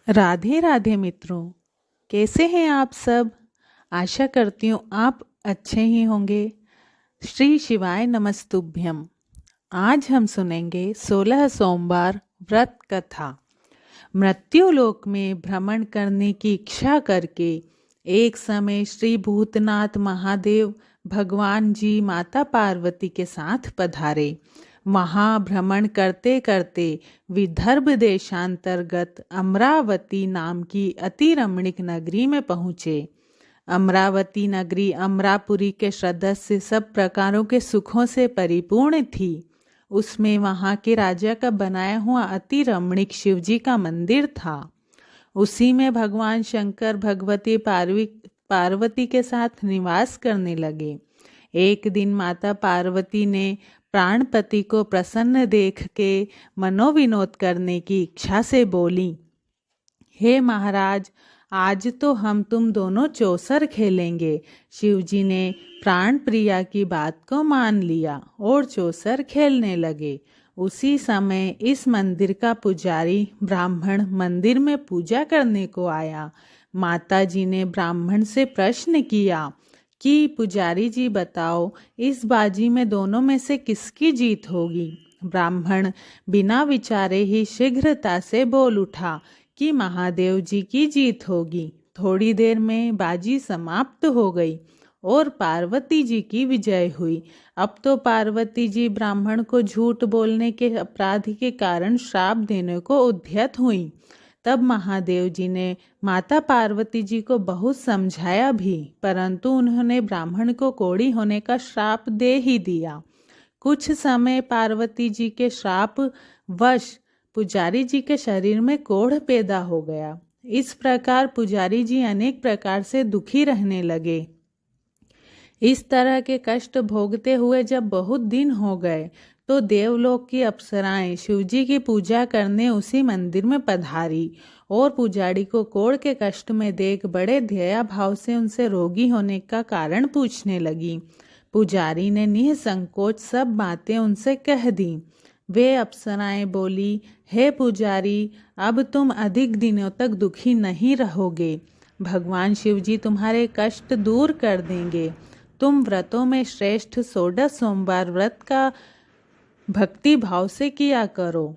राधे राधे मित्रों, कैसे हैं आप सब। आशा करती हूँ आप अच्छे ही होंगे। श्री शिवाय नमस्तुभ्यम। आज हम सुनेंगे 16 सोमवार व्रत कथा। मृत्युलोक में भ्रमण करने की इच्छा करके एक समय श्री भूतनाथ महादेव भगवान जी माता पार्वती के साथ पधारे। महाभ्रमण करते करते विदर्भ देशांतर्गत अमरावती नाम की अति रमणीक नगरी में पहुँचे। अमरावती नगरी अमरापुरी के सदस्य सब प्रकारों के सुखों से परिपूर्ण थी। उसमें वहाँ के राजा का बनाया हुआ अति रमणीक शिवजी का मंदिर था। उसी में भगवान शंकर भगवती पार्वती के साथ निवास करने लगे। एक दिन माता पार्वती ने प्राणपति को प्रसन्न देख के मनोविनोद करने की इच्छा से बोली, हे महाराज, आज तो हम तुम दोनों चौसर खेलेंगे। शिवजी ने प्राण प्रिया की बात को मान लिया और चौसर खेलने लगे। उसी समय इस मंदिर का पुजारी ब्राह्मण मंदिर में पूजा करने को आया। माता जी ने ब्राह्मण से प्रश्न किया कि पुजारी जी बताओ, इस बाजी में दोनों में से किसकी जीत होगी। ब्राह्मण बिना विचारे ही शीघ्रता से बोल उठा कि महादेव जी की जीत होगी। थोड़ी देर में बाजी समाप्त हो गई और पार्वती जी की विजय हुई। अब तो पार्वती जी ब्राह्मण को झूठ बोलने के अपराध के कारण श्राप देने को उद्यत हुई। तब महादेव जी ने माता पार्वती जी को बहुत समझाया भी, परंतु उन्होंने ब्राह्मण को कोढ़ी होने का श्राप दे ही दिया। कुछ समय पार्वती जी के श्राप वश पुजारी जी के शरीर में कोढ़ पैदा हो गया। इस प्रकार पुजारी जी अनेक प्रकार से दुखी रहने लगे। इस तरह के कष्ट भोगते हुए जब बहुत दिन हो गए तो देवलोक की अप्सराएं शिवजी की पूजा करने उसी मंदिर में पधारी और पुजारी को कोढ़ के कष्ट में देख बड़े दया भाव से उनसे रोगी होने का कारण पूछने लगी। पुजारी ने निसंकोच सब बातें उनसे कह दी। वे अप्सराएं बोली, हे पुजारी, अब तुम अधिक दिनों तक दुखी नहीं रहोगे। भगवान शिवजी तुम्हारे कष्ट दूर कर देंगे। तुम व्रतों में श्रेष्ठ 16 सोमवार व्रत का भक्ति भाव से किया करो।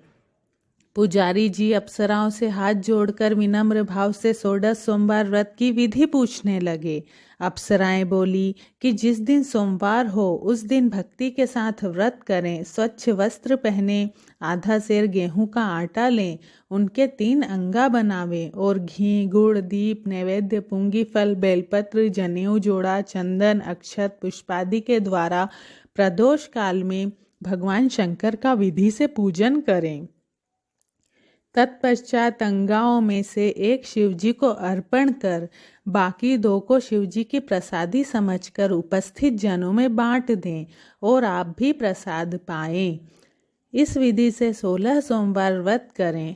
पुजारी जी अप्सराओं से हाथ जोड़कर विनम्र भाव से 16 सोमवार व्रत की विधि पूछने लगे। अप्सराएं बोली कि जिस दिन सोमवार हो उस दिन भक्ति के साथ व्रत करें, स्वच्छ वस्त्र पहने, आधा सेर गेहूं का आटा लें, उनके 3 अंगा बनावें और घी, गुड़, दीप, नैवेद्य, पुंगी फल, बेलपत्र, जनेऊ, जोड़ा, चंदन, अक्षत, पुष्पादि के द्वारा प्रदोष काल में भगवान शंकर का विधि से पूजन करें। तत्पश्चात अंगाओं में से एक शिवजी को अर्पण कर बाकी 2 को शिवजी की प्रसादी समझकर उपस्थित जनों में बांट दें और आप भी प्रसाद पाएं। इस विधि से 16 सोमवार व्रत करें।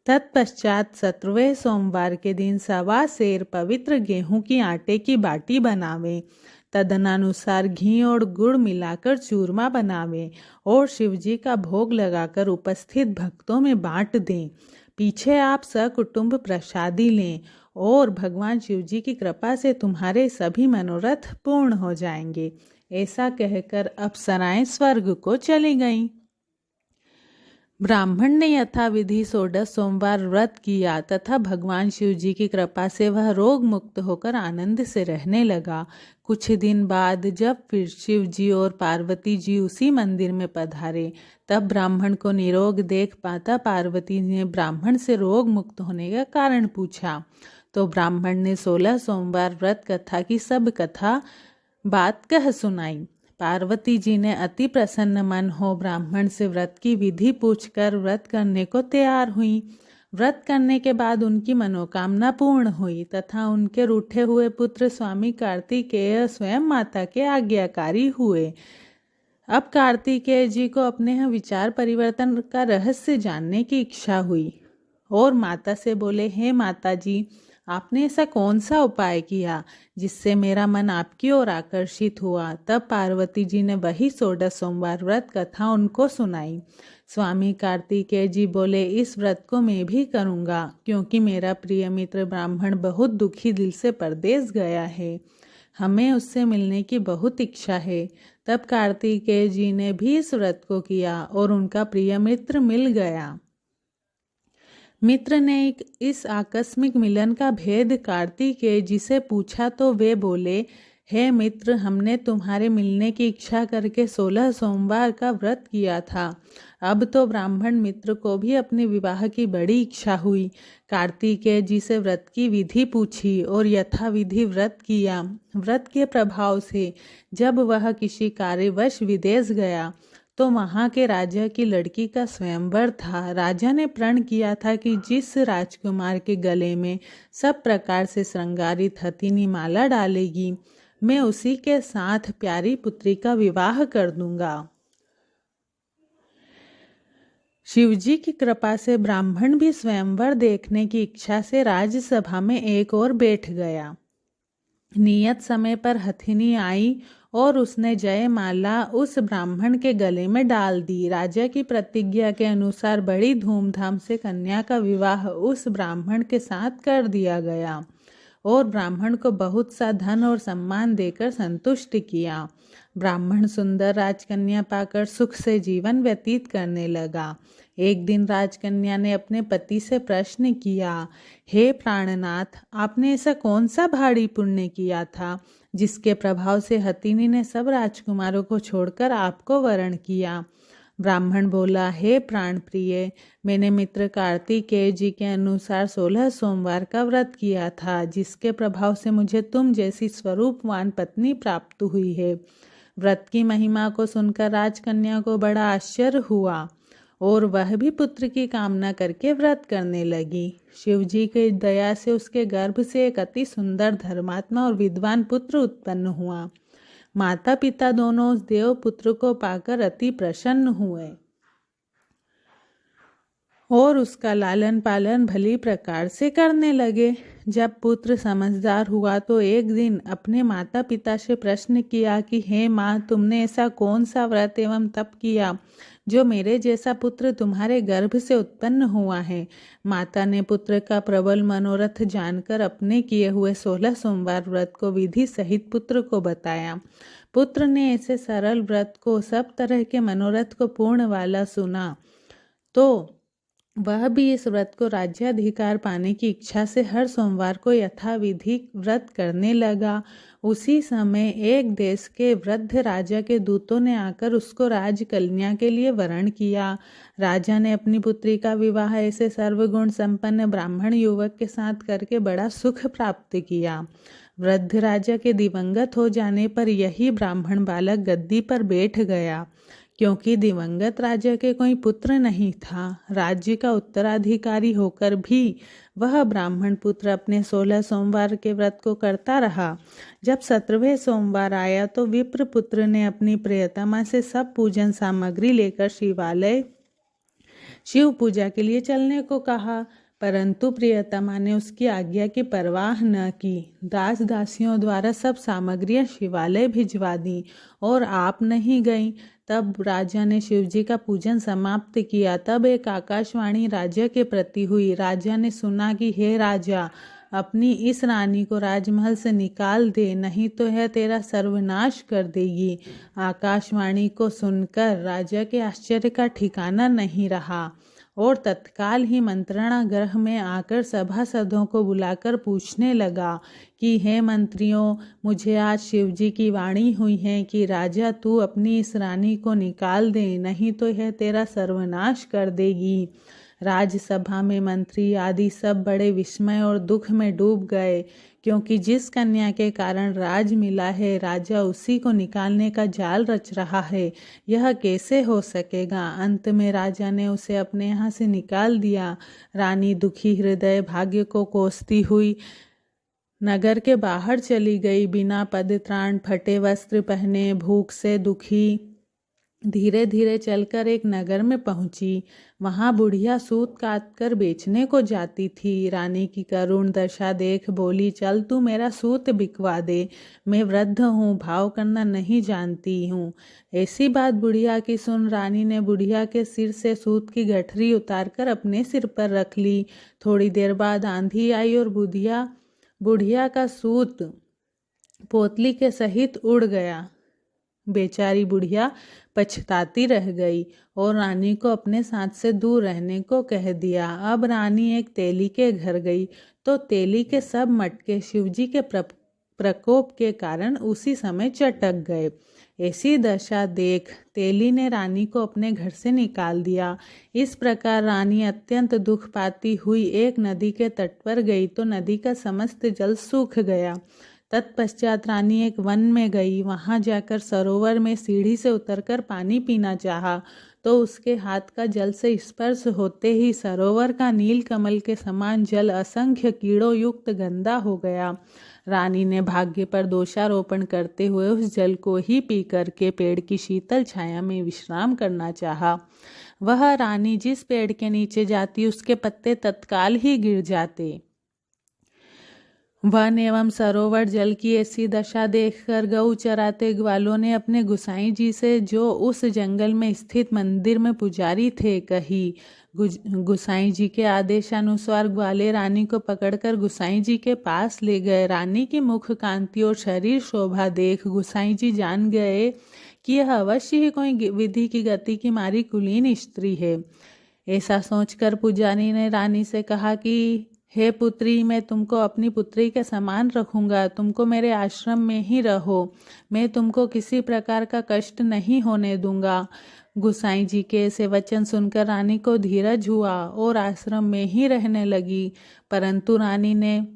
तत्पश्चात 17वें सोमवार के दिन 1.25 सेर पवित्र गेहूं की आटे की बाटी बनावें। तदनुसार घी और गुड़ मिलाकर चूरमा बनावें और शिवजी का भोग लगाकर उपस्थित भक्तों में बांट दें। पीछे आप सकुटुंब प्रसादी लें और भगवान शिवजी की कृपा से तुम्हारे सभी मनोरथ पूर्ण हो जाएंगे। ऐसा कहकर अप्सराएं स्वर्ग को चली गईं। ब्राह्मण ने यथाविधि 16 सोमवार व्रत किया तथा भगवान शिवजी की कृपा से वह रोग मुक्त होकर आनंद से रहने लगा। कुछ दिन बाद जब फिर शिवजी और पार्वती जी उसी मंदिर में पधारे, तब ब्राह्मण को निरोग देख माता पार्वती ने ब्राह्मण से रोग मुक्त होने का कारण पूछा। तो ब्राह्मण ने 16 सोमवार व्रत कथा की सब कथा बात कह सुनाई। पार्वती जी ने अति प्रसन्न मन हो ब्राह्मण से व्रत की विधि पूछकर व्रत करने को तैयार हुई। व्रत करने के बाद उनकी मनोकामना पूर्ण हुई तथा उनके रूठे हुए पुत्र स्वामी कार्तिकेय स्वयं माता के आज्ञाकारी हुए। अब कार्तिकेय जी को अपने विचार परिवर्तन का रहस्य जानने की इच्छा हुई और माता से बोले, हे माता जी, आपने ऐसा कौन सा उपाय किया जिससे मेरा मन आपकी ओर आकर्षित हुआ। तब पार्वती जी ने वही 16 सोमवार व्रत कथा उनको सुनाई। स्वामी कार्तिकेय जी बोले, इस व्रत को मैं भी करूँगा, क्योंकि मेरा प्रिय मित्र ब्राह्मण बहुत दुखी दिल से परदेश गया है। हमें उससे मिलने की बहुत इच्छा है। तब कार्तिकेय जी ने भी इस व्रत को किया और उनका प्रिय मित्र मिल गया। मित्र ने इस आकस्मिक मिलन का भेद कार्तिकेय जी से पूछा तो वे बोले, हे मित्र, हमने तुम्हारे मिलने की इच्छा करके 16 सोमवार का व्रत किया था। अब तो ब्राह्मण मित्र को भी अपने विवाह की बड़ी इच्छा हुई। कार्तिकेय जी से व्रत की विधि पूछी और यथाविधि व्रत किया। व्रत के प्रभाव से जब वह किसी कार्यवश विदेश गया तो वहाँ के राजा की लड़की का स्वयंवर था। राजा ने प्रण किया था कि जिस राजकुमार के गले में सब प्रकार से श्रृंगारित हथिनी माला डालेगी, मैं उसी के साथ प्यारी पुत्री का विवाह कर दूंगा। शिवजी की कृपा से ब्राह्मण भी स्वयंवर देखने की इच्छा से राजसभा में एक ओर बैठ गया। नियत समय पर हथिनी आई और उसने जयमाला उस ब्राह्मण के गले में डाल दी। राजा की प्रतिज्ञा के अनुसार बड़ी धूमधाम से कन्या का विवाह उस ब्राह्मण के साथ कर दिया गया और ब्राह्मण को बहुत सा धन और सम्मान देकर संतुष्ट किया। ब्राह्मण सुंदर राजकन्या पाकर सुख से जीवन व्यतीत करने लगा। एक दिन राजकन्या ने अपने पति से प्रश्न किया, हे प्राणनाथ, आपने ऐसा कौन सा भारी पुण्य किया था जिसके प्रभाव से हथिनी ने सब राजकुमारों को छोड़कर आपको वरण किया? ब्राह्मण बोला, हे प्राण प्रिय, मैंने मित्र कार्तिकेय जी के अनुसार 16 सोमवार का व्रत किया था, जिसके प्रभाव से मुझे तुम जैसी स्वरूपवान पत्नी प्राप्त हुई है। व्रत की महिमा को सुनकर राजकन्या को बड़ा आश्चर्य हुआ और वह भी पुत्र की कामना करके व्रत करने लगी। शिवजी की दया से उसके गर्भ से एक अति सुंदर धर्मात्मा और विद्वान पुत्र उत्पन्न हुआ। माता पिता दोनों उस देव पुत्र को पाकर अति प्रसन्न हुए और उसका लालन पालन भली प्रकार से करने लगे। जब पुत्र समझदार हुआ तो एक दिन अपने माता पिता से प्रश्न किया कि हे माँ, तुमने ऐसा कौन सा व्रत एवं तप किया जो मेरे जैसा पुत्र तुम्हारे गर्भ से उत्पन्न हुआ है? माता ने पुत्र का प्रबल मनोरथ जानकर अपने किए हुए 16 सोमवार व्रत को विधि सहित पुत्र को बताया। पुत्र ने ऐसे सरल व्रत को सब तरह के मनोरथ को पूर्ण वाला सुना तो वह भी इस व्रत को राज्याधिकार पाने की इच्छा से हर सोमवार को यथाविधि व्रत करने लगा। उसी समय एक देश के वृद्ध राजा के दूतों ने आकर उसको राजकन्या के लिए वरण किया। राजा ने अपनी पुत्री का विवाह ऐसे सर्वगुण संपन्न ब्राह्मण युवक के साथ करके बड़ा सुख प्राप्त किया। वृद्ध राजा के दिवंगत हो जाने पर यही ब्राह्मण बालक गद्दी पर बैठ गया। क्योंकि दिवंगत राजा के कोई पुत्र नहीं था, राज्य का उत्तराधिकारी होकर भी वह ब्राह्मण पुत्र अपने 16 सोमवार के व्रत को करता रहा। जब 17वें सोमवार आया तो विप्र पुत्र ने अपनी प्रियतमा से सब पूजन सामग्री लेकर शिवालय शिव पूजा के लिए चलने को कहा, परंतु प्रियतमा ने उसकी आज्ञा की परवाह न की। दास दासियों द्वारा सब सामग्रियां शिवालय भिजवा दी और आप नहीं गईं। तब राजा ने शिवजी का पूजन समाप्त किया। तब एक आकाशवाणी राजा के प्रति हुई। राजा ने सुना कि हे राजा, अपनी इस रानी को राजमहल से निकाल दे, नहीं तो यह तेरा सर्वनाश कर देगी। आकाशवाणी को सुनकर राजा के आश्चर्य का ठिकाना नहीं रहा और तत्काल ही मंत्रणा गृह में आकर सभासदों को बुलाकर पूछने लगा कि हे मंत्रियों, मुझे आज शिवजी की वाणी हुई है कि राजा तू अपनी इस रानी को निकाल दे, नहीं तो यह तेरा सर्वनाश कर देगी। राजसभा में मंत्री आदि सब बड़े विस्मय और दुख में डूब गए, क्योंकि जिस कन्या के कारण राज मिला है, राजा उसी को निकालने का जाल रच रहा है। यह कैसे हो सकेगा? अंत में राजा ने उसे अपने यहाँ से निकाल दिया। रानी दुखी हृदय भाग्य को कोसती हुई नगर के बाहर चली गई। बिना पद त्राण, फटे वस्त्र पहने, भूख से दुखी धीरे धीरे चलकर एक नगर में पहुंची। वहां बुढ़िया सूत काट कर बेचने को जाती थी। रानी की करुण दशा देख बोली, चल तू मेरा सूत बिकवा दे, मैं वृद्ध हूँ, भाव करना नहीं जानती हूँ। ऐसी बात बुढ़िया की सुन रानी ने बुढ़िया के सिर से सूत की गठरी उतारकर अपने सिर पर रख ली। थोड़ी देर बाद आंधी आई और बुढ़िया का सूत पोतली के सहित उड़ गया। बेचारी बुढ़िया पछताती रह गई और रानी को अपने साथ से दूर रहने को कह दिया। अब रानी एक तेली के घर गई तो तेली के सब मटके शिवजी के प्रकोप के कारण उसी समय चटक गए। ऐसी दशा देख तेली ने रानी को अपने घर से निकाल दिया। इस प्रकार रानी अत्यंत दुख पाती हुई एक नदी के तट पर गई तो नदी का समस्त जल सूख गया। तत्पश्चात रानी एक वन में गई। वहां जाकर सरोवर में सीढ़ी से उतरकर पानी पीना चाहा तो उसके हाथ का जल से स्पर्श होते ही सरोवर का नील कमल के समान जल असंख्य कीड़ों युक्त गंदा हो गया। रानी ने भाग्य पर दोषारोपण करते हुए उस जल को ही पी करके पेड़ की शीतल छाया में विश्राम करना चाहा। वह रानी जिस पेड़ के नीचे जाती उसके पत्ते तत्काल ही गिर जाते। वन एवं सरोवर जल की ऐसी दशा देखकर गऊ चराते ग्वालों ने अपने गुसाई जी से, जो उस जंगल में स्थित मंदिर में पुजारी थे, कही। गुसाई जी के आदेशानुसार ग्वाले रानी को पकड़कर गुसाई जी के पास ले गए। रानी की मुख कांति और शरीर शोभा देख गुसाई जी जान गए कि यह अवश्य ही कोई विधि की गति की मारी कुलीन स्त्री है। ऐसा सोचकर पुजारी ने रानी से कहा कि हे पुत्री, मैं तुमको अपनी पुत्री के समान रखूंगा, तुमको मेरे आश्रम में ही रहो, मैं तुमको किसी प्रकार का कष्ट नहीं होने दूंगा। गुसाई जी के ऐसे वचन सुनकर रानी को धीरज हुआ और आश्रम में ही रहने लगी। परंतु रानी ने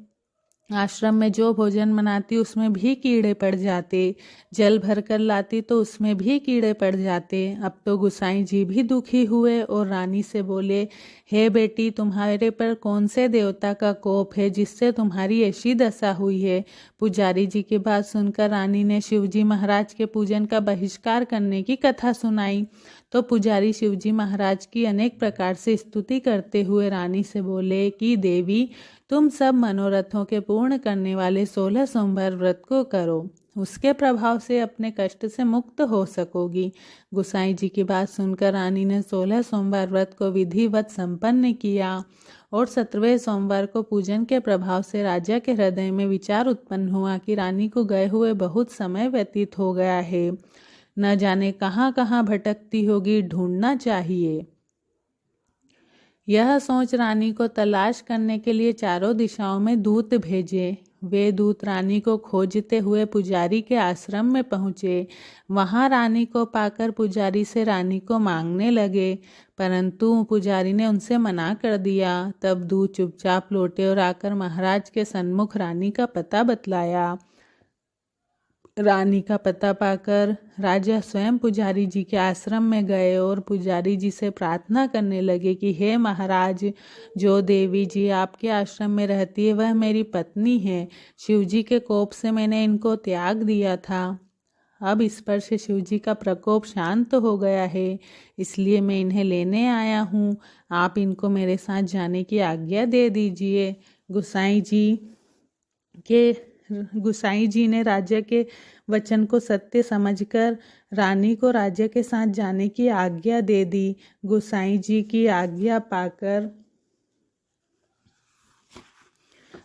आश्रम में जो भोजन बनाती उसमें भी कीड़े पड़ जाते, जल भर कर लाती तो उसमें भी कीड़े पड़ जाते। अब तो गुसाई जी भी दुखी हुए और रानी से बोले, हे बेटी, तुम्हारे पर कौन से देवता का कोप है जिससे तुम्हारी ऐसी दशा हुई है। पुजारी जी की बात सुनकर रानी ने शिवजी महाराज के पूजन का बहिष्कार करने की कथा सुनाई तो पुजारी शिवजी महाराज की अनेक प्रकार से स्तुति करते हुए रानी से बोले कि देवी, तुम सब मनोरथों के पूर्ण करने वाले 16 सोमवार व्रत को करो, उसके प्रभाव से अपने कष्ट से मुक्त हो सकोगी। गुसाई जी की बात सुनकर रानी ने 16 सोमवार व्रत को विधिवत संपन्न किया और 17वें सोमवार को पूजन के प्रभाव से राजा के हृदय में विचार उत्पन्न हुआ कि रानी को गए हुए बहुत समय व्यतीत हो गया है, न जाने कहाँ कहाँ भटकती होगी, ढूंढना चाहिए। यह सोच रानी को तलाश करने के लिए चारों दिशाओं में दूत भेजे। वे दूत रानी को खोजते हुए पुजारी के आश्रम में पहुँचे। वहाँ रानी को पाकर पुजारी से रानी को मांगने लगे, परंतु पुजारी ने उनसे मना कर दिया। तब दूत चुपचाप लौटे और आकर महाराज के सन्मुख रानी का पता बतलाया। रानी का पता पाकर राजा स्वयं पुजारी जी के आश्रम में गए और पुजारी जी से प्रार्थना करने लगे कि हे महाराज, जो देवी जी आपके आश्रम में रहती है वह मेरी पत्नी है। शिवजी के कोप से मैंने इनको त्याग दिया था। अब इस पर से शिवजी का प्रकोप शांत हो गया है, इसलिए मैं इन्हें लेने आया हूँ। आप इनको मेरे साथ जाने की आज्ञा दे दीजिए। गुसाई जी ने राजा के वचन को सत्य समझकर रानी को राजा के साथ जाने की आज्ञा दे दी। गुसाई जी की आज्ञा पाकर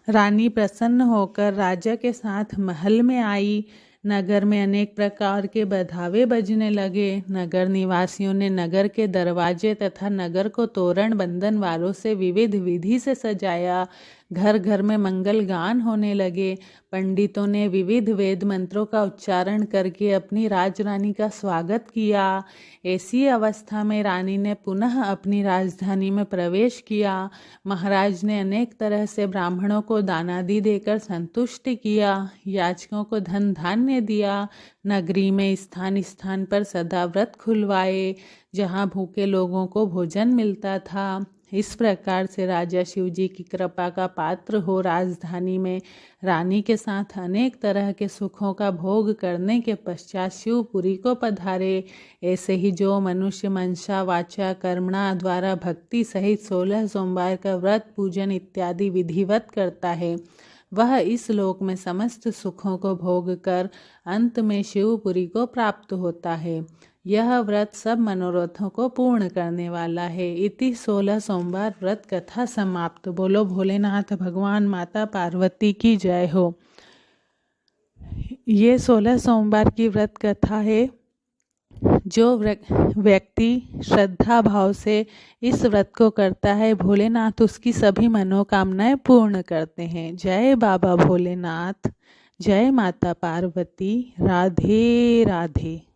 रानी प्रसन्न होकर राजा के साथ महल में आई। नगर में अनेक प्रकार के बधावे बजने लगे। नगर निवासियों ने नगर के दरवाजे तथा नगर को तोरण बंधन वालों से विविध विधि से सजाया। घर घर में मंगल गान होने लगे। पंडितों ने विविध वेद मंत्रों का उच्चारण करके अपनी राजरानी का स्वागत किया। ऐसी अवस्था में रानी ने पुनः अपनी राजधानी में प्रवेश किया। महाराज ने अनेक तरह से ब्राह्मणों को दानादि देकर संतुष्ट किया, याचकों को धन धान्य दिया। नगरी में स्थान स्थान पर सदा व्रत खुलवाए, जहाँ भूखे लोगों को भोजन मिलता था। इस प्रकार से राजा शिव जी की कृपा का पात्र हो राजधानी में रानी के साथ अनेक तरह के सुखों का भोग करने के पश्चात शिवपुरी को पधारे। ऐसे ही जो मनुष्य मनसा वाचा कर्मणा द्वारा भक्ति सहित 16 सोमवार का व्रत पूजन इत्यादि विधिवत करता है, वह इस लोक में समस्त सुखों को भोग कर अंत में शिवपुरी को प्राप्त होता है। यह व्रत सब मनोरथों को पूर्ण करने वाला है। इति 16 सोमवार व्रत कथा समाप्त। बोलो भोलेनाथ भगवान माता पार्वती की जय हो। ये 16 सोमवार की व्रत कथा है। जो व्यक्ति श्रद्धा भाव से इस व्रत को करता है, भोलेनाथ उसकी सभी मनोकामनाएं पूर्ण करते हैं। जय बाबा भोलेनाथ, जय माता पार्वती, राधे राधे।